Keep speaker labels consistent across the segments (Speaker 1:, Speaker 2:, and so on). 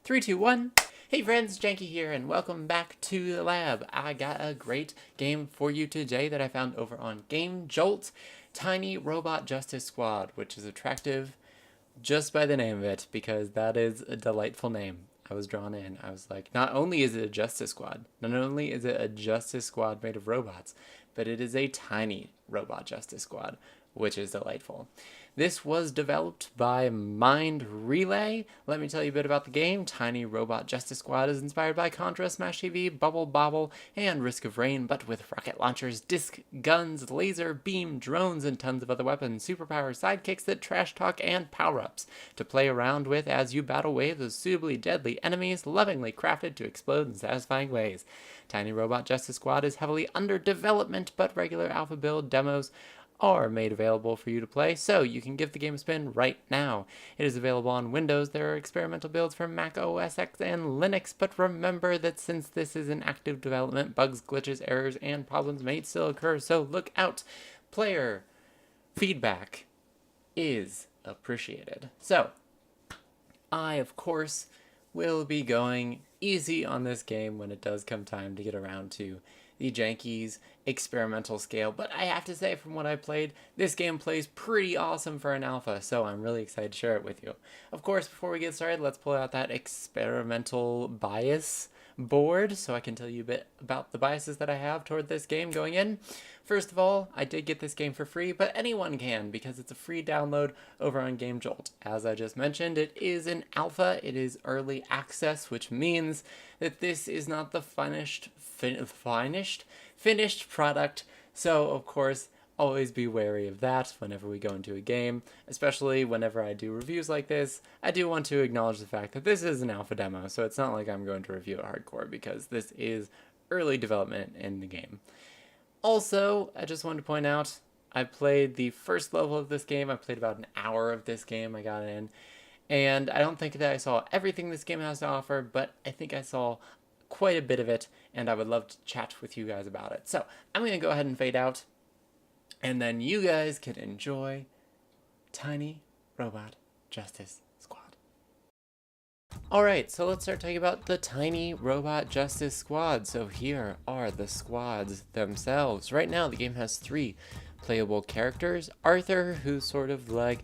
Speaker 1: Three, two, one. Hey friends, Janky here, and welcome back to the lab. I got a great game for you today that I found over on Game Jolt. Tiny Robot Justice Squad, which is attractive just by the name of it, because that is a delightful name. I was drawn in. I was like, not only is it a Justice Squad, not only is it a Justice Squad made of robots, but it is a tiny Robot Justice Squad, which is delightful. This was developed by Mind Relay. Let me tell you a bit about the game. Tiny Robot Justice Squad is inspired by Contra, Smash TV, Bubble Bobble, and Risk of Rain, but with rocket launchers, disc guns, laser beam, drones, and tons of other weapons, superpower sidekicks that trash talk, and power-ups to play around with as you battle waves of suitably deadly enemies, lovingly crafted to explode in satisfying ways. Tiny Robot Justice Squad is heavily under development, but regular alpha build demos are made available for you to play, so you can give the game a spin right now. It is available on Windows. There are experimental builds for Mac OS X and Linux, but remember that since this is in active development, bugs, glitches, errors, and problems may still occur, so look out. Player feedback is appreciated. So, I, of course, will be going easy on this game when it does come time to get around to the Janky's experimental scale, but I have to say, from what I played, this game plays pretty awesome for an alpha, so I'm really excited to share it with you. Of course, before we get started, let's pull out that experimental bias board so I can tell you a bit about the biases that I have toward this game going in. First of all, I did get this game for free, but anyone can because it's a free download over on Game Jolt. As I just mentioned, it is an alpha, it is early access, which means that this is not the finished product, so of course always be wary of that whenever we go into a game, especially whenever I do reviews like this. I do want to acknowledge the fact that this is an alpha demo, so it's not like I'm going to review it hardcore because this is early development in the game. Also, I just wanted to point out, I played the first level of this game. I played about an hour of this game. I got in, and I don't think that I saw everything this game has to offer, but I think I saw quite a bit of it, and I would love to chat with you guys about it. So I'm going to go ahead and fade out, and then you guys can enjoy Tiny Robot Justice Squad. Alright, so let's start talking about the Tiny Robot Justice Squad. So here are the squads themselves. Right now the game has 3 playable characters. Arthur, who's sort of like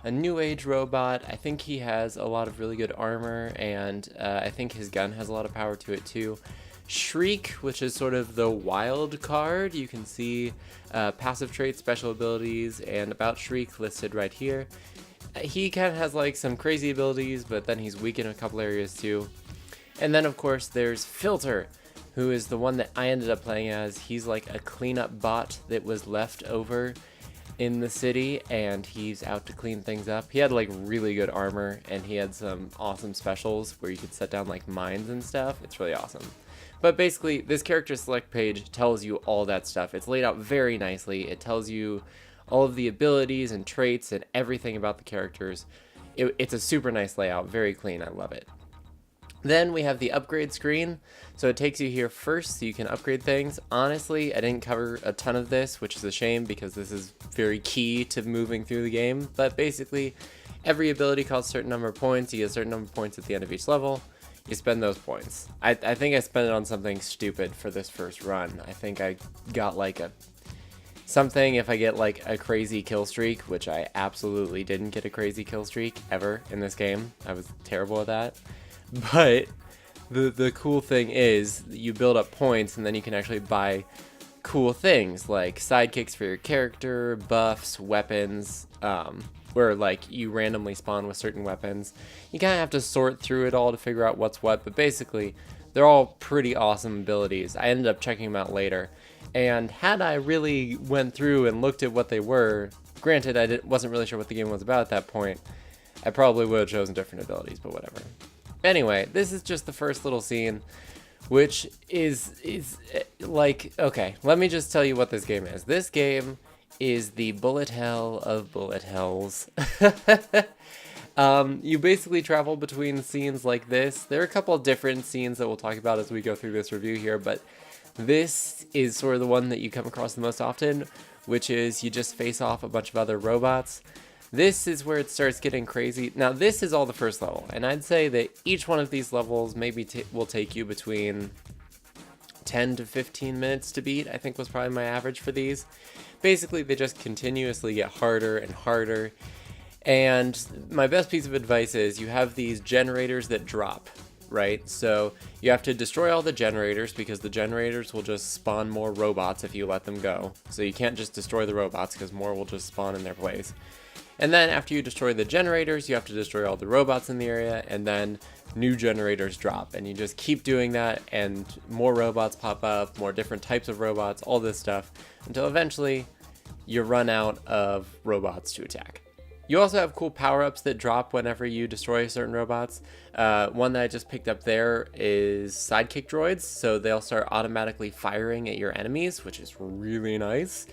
Speaker 1: a new age robot. I think he has a lot of really good armor, and I think his gun has a lot of power to it too. Shriek, which is sort of the wild card. You can see passive traits, special abilities, and about Shriek listed right here. He kind of has like some crazy abilities, but then he's weak in a couple areas too. And then of course there's Filter, who is the one that I ended up playing as. He's like a cleanup bot that was left over in the city, and he's out to clean things up. He had like really good armor, and he had some awesome specials where you could set down like mines and stuff. It's really awesome. But basically, this character select page tells you all that stuff. It's laid out very nicely. It tells you all of the abilities and traits and everything about the characters. It's a super nice layout, very clean. I love it. Then we have the upgrade screen. So it takes you here first so you can upgrade things. Honestly, I didn't cover a ton of this, which is a shame because this is very key to moving through the game. But basically, every ability costs a certain number of points. You get a certain number of points at the end of each level. You spend those points. I think I spent it on something stupid for this first run. I think I got like something if I get like a crazy kill streak, which I absolutely didn't get a crazy kill streak ever in this game. I was terrible at that. But the cool thing is you build up points, and then you can actually buy cool things like sidekicks for your character, buffs, weapons, where like you randomly spawn with certain weapons. You kind of have to sort through it all to figure out what's what, but basically they're all pretty awesome abilities. I ended up checking them out later, and had I really went through and looked at what they were, granted I wasn't really sure what the game was about at that point, I probably would have chosen different abilities, but whatever. Anyway, this is just the first little scene, which is like, okay, let me just tell you what this game is. This game is the bullet hell of bullet hells. You basically travel between scenes like this. There are a couple of different scenes that we'll talk about as we go through this review here, but this is sort of the one that you come across the most often, which is you just face off a bunch of other robots. This is where it starts getting crazy. Now, this is all the first level, and I'd say that each one of these levels maybe will take you between 10 to 15 minutes to beat, I think was probably my average for these. Basically, they just continuously get harder and harder. And my best piece of advice is you have these generators that drop, right? So you have to destroy all the generators because the generators will just spawn more robots if you let them go. So you can't just destroy the robots because more will just spawn in their place. And then after you destroy the generators, you have to destroy all the robots in the area, and then new generators drop. And you just keep doing that, and more robots pop up, more different types of robots, all this stuff, until eventually you run out of robots to attack. You also have cool power-ups that drop whenever you destroy certain robots. One that I just picked up there is sidekick droids, so they'll start automatically firing at your enemies, which is really nice.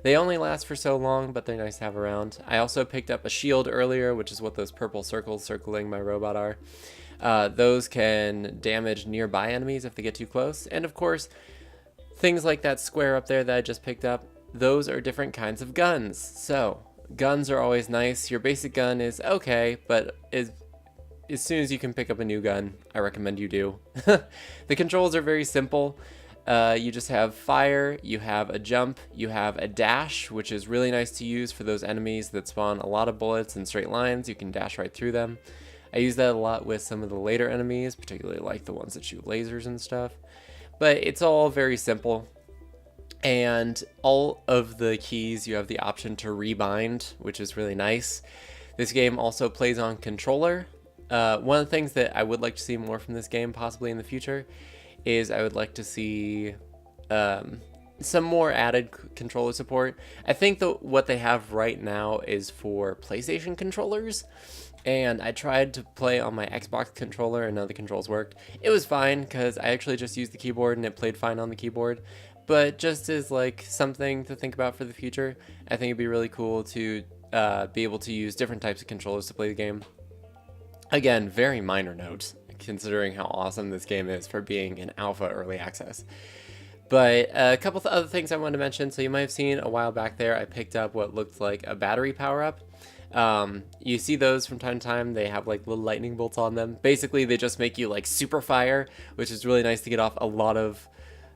Speaker 1: They only last for so long, but they're nice to have around. I also picked up a shield earlier, which is what those purple circles circling my robot are. Those can damage nearby enemies if they get too close. And of course, things like that square up there that I just picked up, those are different kinds of guns. So, guns are always nice. Your basic gun is okay, but as soon as you can pick up a new gun, I recommend you do. The controls are very simple. You just have fire, you have a jump, you have a dash, which is really nice to use for those enemies that spawn a lot of bullets in straight lines. You can dash right through them. I use that a lot with some of the later enemies, particularly like the ones that shoot lasers and stuff. But it's all very simple. And all of the keys, you have the option to rebind, which is really nice. This game also plays on controller. One of the things that I would like to see more from this game, possibly in the future, is I would like to see some more added controller support. I think that what they have right now is for PlayStation controllers, and I tried to play on my Xbox controller and none of the controls worked. It was fine because I actually just used the keyboard and it played fine on the keyboard, but just as like something to think about for the future, I think it'd be really cool to be able to use different types of controllers to play the game. Again, very minor note, considering how awesome this game is for being in alpha early access. But a couple of other things I wanted to mention. So you might have seen a while back there, I picked up what looked like a battery power-up. You see those from time to time. They have like little lightning bolts on them. Basically, they just make you like super fire, which is really nice to get off a lot of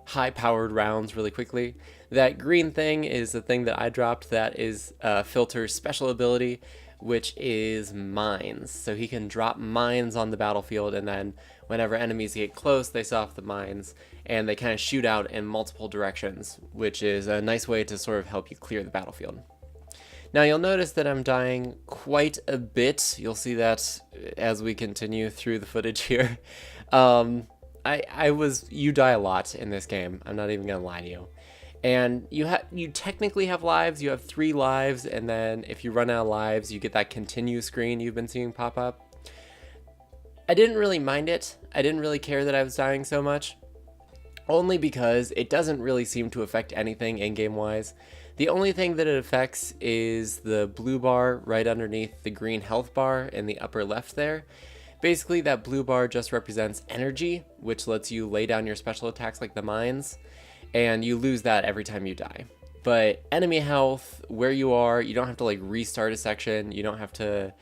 Speaker 1: high-powered rounds really quickly. That green thing is the thing that I dropped that is Filter's special ability, which is mines. So he can drop mines on the battlefield, and then whenever enemies get close, they set off the mines, and they kind of shoot out in multiple directions, which is a nice way to sort of help you clear the battlefield. Now you'll notice that I'm dying quite a bit. You'll see that as we continue through the footage here. You die a lot in this game. I'm not even gonna lie to you. And you technically have lives. You have 3 lives, and then if you run out of lives, you get that continue screen you've been seeing pop up. I didn't really mind it. I didn't really care that I was dying so much, only because it doesn't really seem to affect anything in-game wise. The only thing that it affects is the blue bar right underneath the green health bar in the upper left there. Basically, that blue bar just represents energy, which lets you lay down your special attacks like the mines, and you lose that every time you die. But enemy health, where you are, you don't have to like restart a section, you don't have to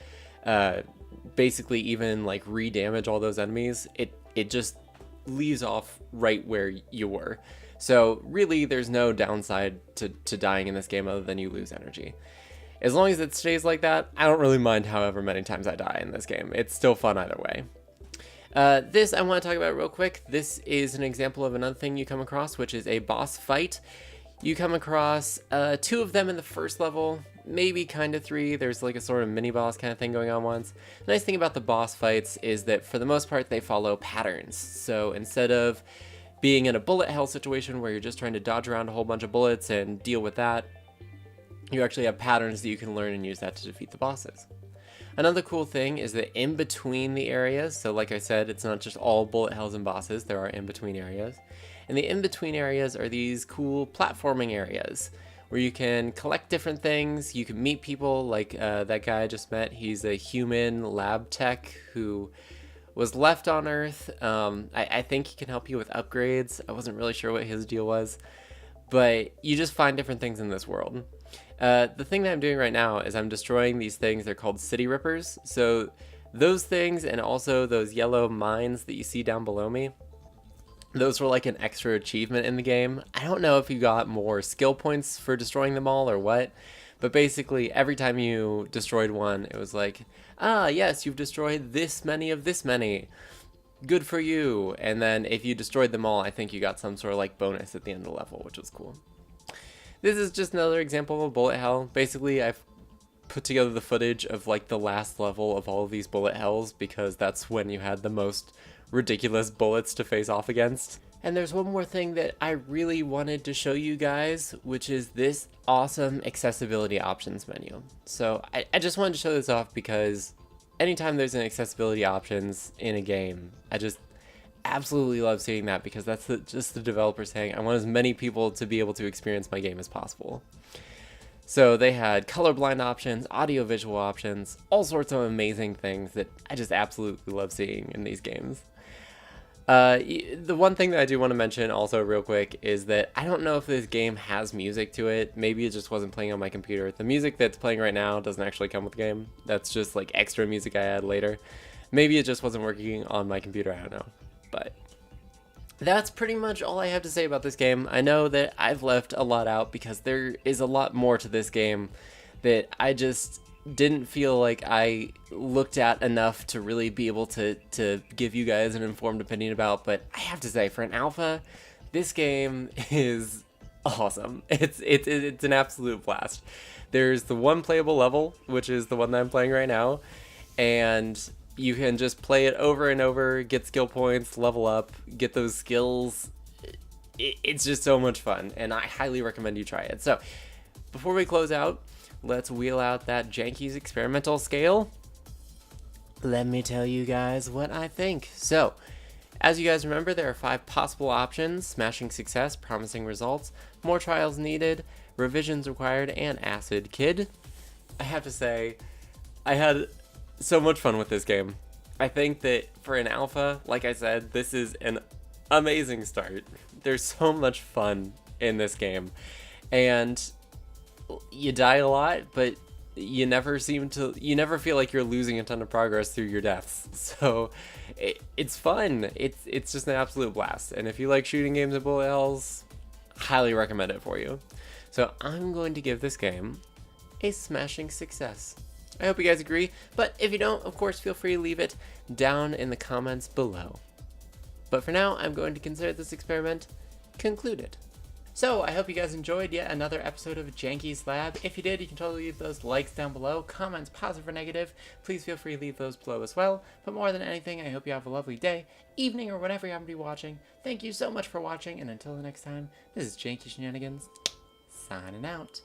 Speaker 1: basically even like re-damage all those enemies. It just leaves off right where you were. So really there's no downside to dying in this game other than you lose energy. As long as it stays like that, I don't really mind however many times I die in this game. It's still fun either way. This I want to talk about real quick. This is an example of another thing you come across, which is a boss fight. You come across 2 of them in the first level, maybe kind of 3. There's like a sort of mini boss kind of thing going on once. The nice thing about the boss fights is that for the most part they follow patterns. So instead of being in a bullet hell situation where you're just trying to dodge around a whole bunch of bullets and deal with that, you actually have patterns that you can learn and use that to defeat the bosses. Another cool thing is that in between the areas, so like I said, it's not just all bullet hells and bosses, there are in-between areas. And the in-between areas are these cool platforming areas where you can collect different things, you can meet people like that guy I just met. He's a human lab tech who was left on Earth. I think he can help you with upgrades. I wasn't really sure what his deal was, but you just find different things in this world. The thing that I'm doing right now is I'm destroying these things. They're called city rippers. So those things, and also those yellow mines that you see down below me, those were like an extra achievement in the game. I don't know if you got more skill points for destroying them all or what, but basically every time you destroyed one, it was like, ah, yes, you've destroyed this many of this many. Good for you. And then if you destroyed them all, I think you got some sort of like bonus at the end of the level, which was cool. This is just another example of bullet hell. Basically, I've put together the footage of like the last level of all of these bullet hells because that's when you had the most ridiculous bullets to face off against. And there's one more thing that I really wanted to show you guys, which is this awesome accessibility options menu. So I just wanted to show this off because anytime there's an accessibility options in a game, I just absolutely love seeing that because that's just the developer saying, I want as many people to be able to experience my game as possible. So they had colorblind options, audio-visual options, all sorts of amazing things that I just absolutely love seeing in these games. The one thing that I do want to mention also real quick is that I don't know if this game has music to it. Maybe it just wasn't playing on my computer. The music that's playing right now doesn't actually come with the game. That's just like extra music I add later. Maybe it just wasn't working on my computer, I don't know. But that's pretty much all I have to say about this game. I know that I've left a lot out because there is a lot more to this game that I just didn't feel like I looked at enough to really be able to give you guys an informed opinion about. But I have to say, for an alpha, this game is awesome. It's an absolute blast. There's the one playable level, which is the one that I'm playing right now, and you can just play it over and over, get skill points, level up, get those skills. It's just so much fun, and I highly recommend you try it. So, before we close out, let's wheel out that Janky's experimental scale. Let me tell you guys what I think. So, as you guys remember, there are 5 possible options: smashing success, promising results, more trials needed, revisions required, and acid kid. I have to say, I had so much fun with this game. I think that for an alpha, like I said, this is an amazing start. There's so much fun in this game, and you die a lot, but you never feel like you're losing a ton of progress through your deaths. So it's fun. It's just an absolute blast. And if you like shooting games and bullet hells, highly recommend it for you. So I'm going to give this game a smashing success. I hope you guys agree, but if you don't, of course, feel free to leave it down in the comments below. But for now, I'm going to consider this experiment concluded. So, I hope you guys enjoyed yet another episode of Janky's Lab. If you did, you can totally leave those likes down below, comments, positive or negative. Please feel free to leave those below as well. But more than anything, I hope you have a lovely day, evening, or whenever you happen to be watching. Thank you so much for watching, and until the next time, this is Janky Shenanigans, signing out.